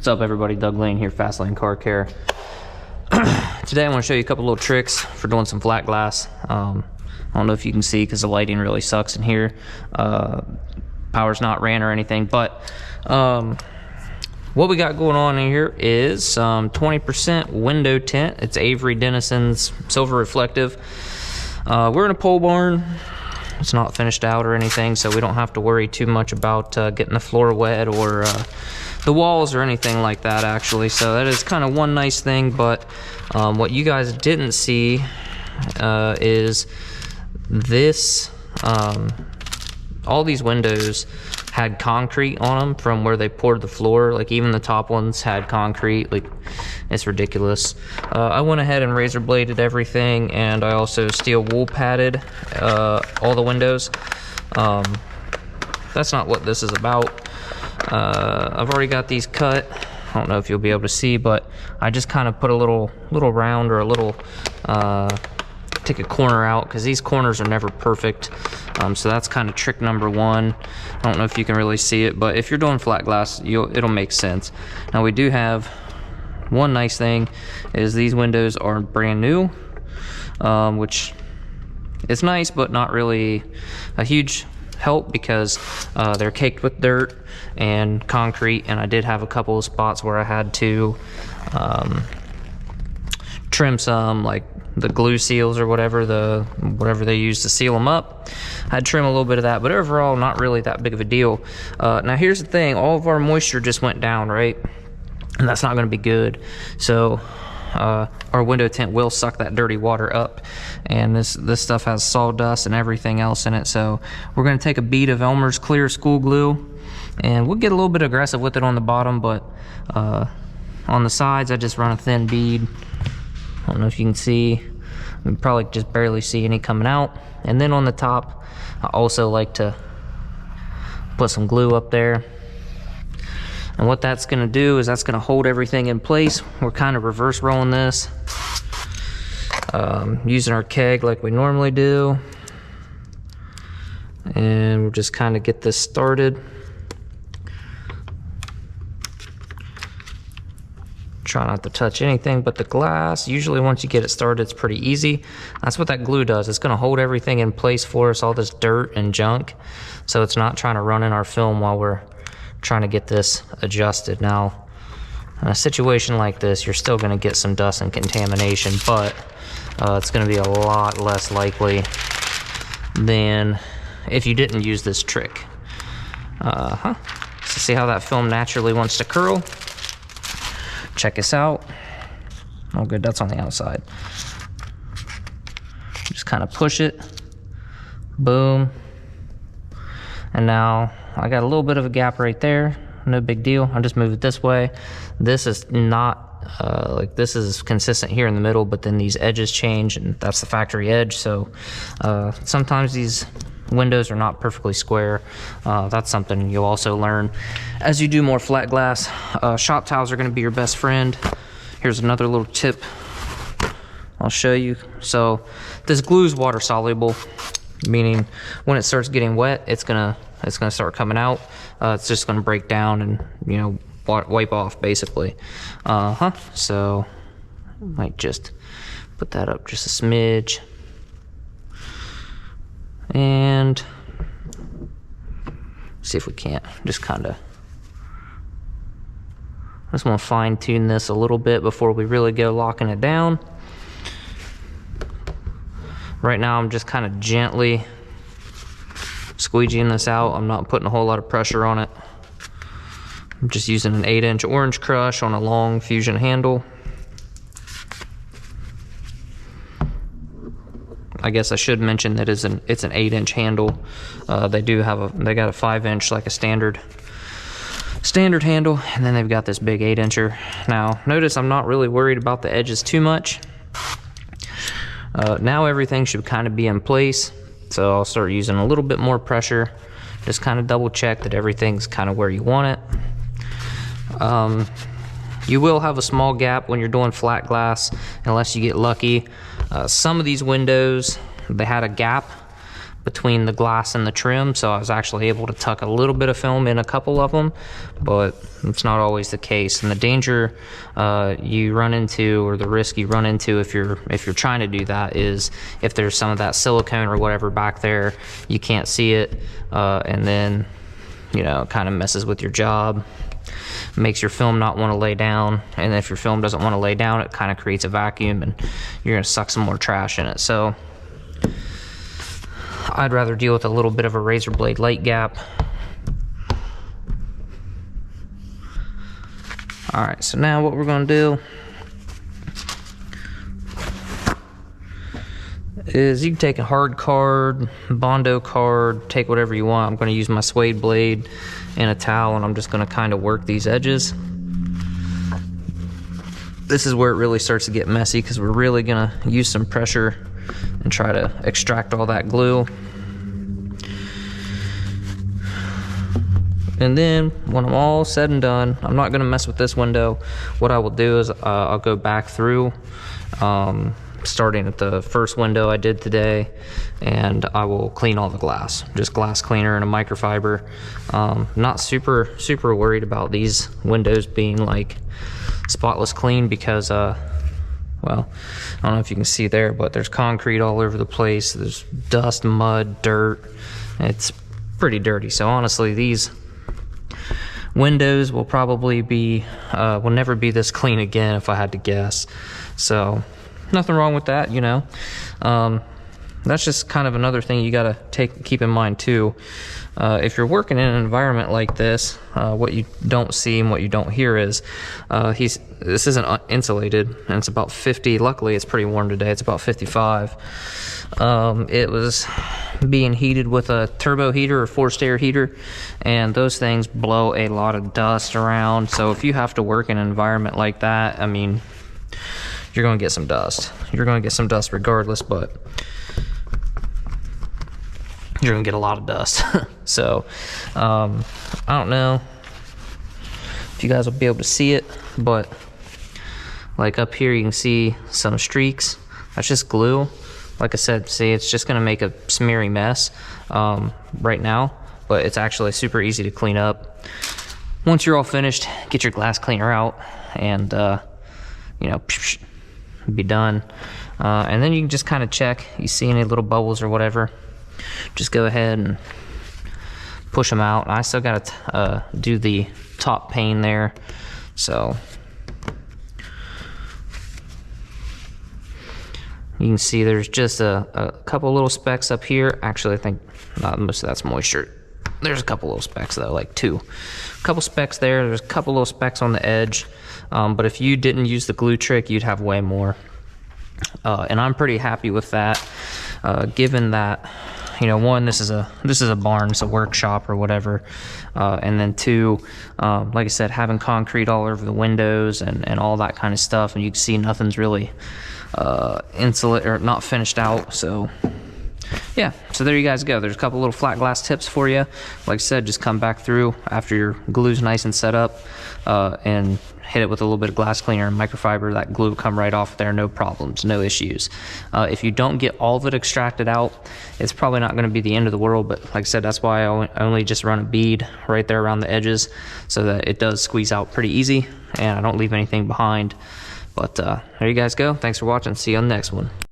What's up everybody, Doug Lane here, Fast Lane Car Care. Today I want to show you a couple little tricks for doing some flat glass. I don't know if you can see because the lighting really sucks in here. Power's not ran or anything, but what we got going on in here is some 20% window tint. It's Avery Dennison's Silver Reflective. We're in a pole barn. It's not finished out or anything, so we don't have to worry too much about getting the floor wet or the walls or anything like that, actually. So that is kind of one nice thing. But what you guys didn't see is this. All these windows had concrete on them from where they poured the floor. Like even the top ones had concrete. Like, it's ridiculous. I went ahead and razor bladed everything, and I also steel wool padded all the windows. That's not what this is about. I've already got these cut. I don't know if you'll be able to see, but I just kind of put a little round or a little take a corner out, because these corners are never perfect. So that's kind of trick number one. I don't know if you can really see it, but if you're doing flat glass, it'll make sense. Now we do have one nice thing, is these windows are brand new, which is nice, but not really a huge help, because they're caked with dirt and concrete, and I did have a couple of spots where I had to trim some, like the glue seals or whatever they use to seal them up. I'd trim a little bit of that, but overall not really that big of a deal. Now here's the thing, all of our moisture just went down, right? And that's not going to be good. So our window tint will suck that dirty water up, and this stuff has sawdust and everything else in it. So we're going to take a bead of Elmer's clear school glue, and we'll get a little bit aggressive with it on the bottom, but on the sides I just run a thin bead. I don't know if you can see. You can probably just barely see any coming out. And then on the top, I also like to put some glue up there. And what that's going to do is that's going to hold everything in place. We're kind of reverse rolling this, using our keg like we normally do. And we'll just kind of get this started. Try not to touch anything but the glass. Usually once you get it started, it's pretty easy. That's what that glue does. It's going to hold everything in place for us, all this dirt and junk, so it's not trying to run in our film while we're trying to get this adjusted. Now in a situation like this, you're still going to get some dust and contamination, but it's going to be a lot less likely than if you didn't use this trick. So see how that film naturally wants to curl? Check this out. Oh good, that's on the outside. Just kind of push it. Boom. And now I got a little bit of a gap right there. No big deal. I'll just move it this way. This is not like, this is consistent here in the middle, but then these edges change, and that's the factory edge. So sometimes these windows are not perfectly square. That's something you'll also learn as you do more flat glass. Shop towels are going to be your best friend. Here's another little tip I'll show you. So this glue is water soluble, meaning when it starts getting wet, it's gonna start coming out. It's just gonna break down and, you know, wipe off basically. So might just put that up just a smidge. And see if we can't just kind of, I just want to fine tune this a little bit before we really go locking it down. Right now I'm just kind of gently squeegeeing this out. I'm not putting a whole lot of pressure on it. I'm just using an 8-inch orange crush on a long fusion handle. I guess I should mention that it's an 8-inch handle. They got a 5-inch, like a standard handle, and then they've got this big 8-incher. Now notice I'm not really worried about the edges too much. Now everything should kind of be in place, so I'll start using a little bit more pressure. Just kind of double check that everything's kind of where you want it. You will have a small gap when you're doing flat glass, unless you get lucky. Some of these windows, they had a gap, between the glass and the trim, so I was actually able to tuck a little bit of film in a couple of them, but it's not always the case. And the danger you run into, or the risk you run into if you're trying to do that, is if there's some of that silicone or whatever back there, you can't see it, and then it kind of messes with your job, makes your film not want to lay down, and if your film doesn't want to lay down, it kind of creates a vacuum and you're going to suck some more trash in it. So I'd rather deal with a little bit of a razor blade light gap. Alright, so now what we're going to do is you can take a hard card, Bondo card, take whatever you want. I'm going to use my suede blade and a towel, and I'm just going to kind of work these edges. This is where it really starts to get messy, because we're really going to use some pressure and try to extract all that glue. And then when I'm all said and done, I'm not going to mess with this window. What I will do is I'll go back through, starting at the first window I did today, and I will clean all the glass. Just glass cleaner and a microfiber. Not super worried about these windows being like spotless clean, because well, I don't know if you can see there, but there's concrete all over the place. There's dust, mud, dirt. It's pretty dirty. So honestly, these windows will probably be will never be this clean again, if I had to guess. So nothing wrong with that, that's just kind of another thing you gotta keep in mind too. If you're working in an environment like this, what you don't see and what you don't hear is this isn't insulated, and it's about 50. Luckily it's pretty warm today, it's about 55. It was being heated with a turbo heater or forced air heater, and those things blow a lot of dust around. So if you have to work in an environment like that, I mean, you're going to get some dust. You're going to get some dust regardless, but you're going to get a lot of dust. So I don't know if you guys will be able to see it, but like up here you can see some streaks. That's just glue. Like I said, see, it's just going to make a smeary mess right now, but it's actually super easy to clean up. Once you're all finished, get your glass cleaner out and be done. And then you can just kind of check. You see any little bubbles or whatever, just go ahead and push them out. I still got to do the top pane there, so you can see there's just a couple little specks up here. Actually, I think most of that's moisture. There's a couple little specks though, like a couple specks there. There's a couple little specks on the edge. But if you didn't use the glue trick, you'd have way more. And I'm pretty happy with that, given that, one, this is a barn, it's a workshop or whatever, and then two, like I said, having concrete all over the windows and all that kind of stuff, and you can see nothing's really insulate or not finished out. So yeah, so there you guys go. There's a couple little flat glass tips for you. Like I said, just come back through after your glue's nice and set up, and hit it with a little bit of glass cleaner and microfiber. That glue will come right off there, no problems, no issues. If you don't get all of it extracted out, it's probably not going to be the end of the world, but like I said, that's why I only just run a bead right there around the edges, so that it does squeeze out pretty easy and I don't leave anything behind. But there you guys go. Thanks for watching. See you on the next one.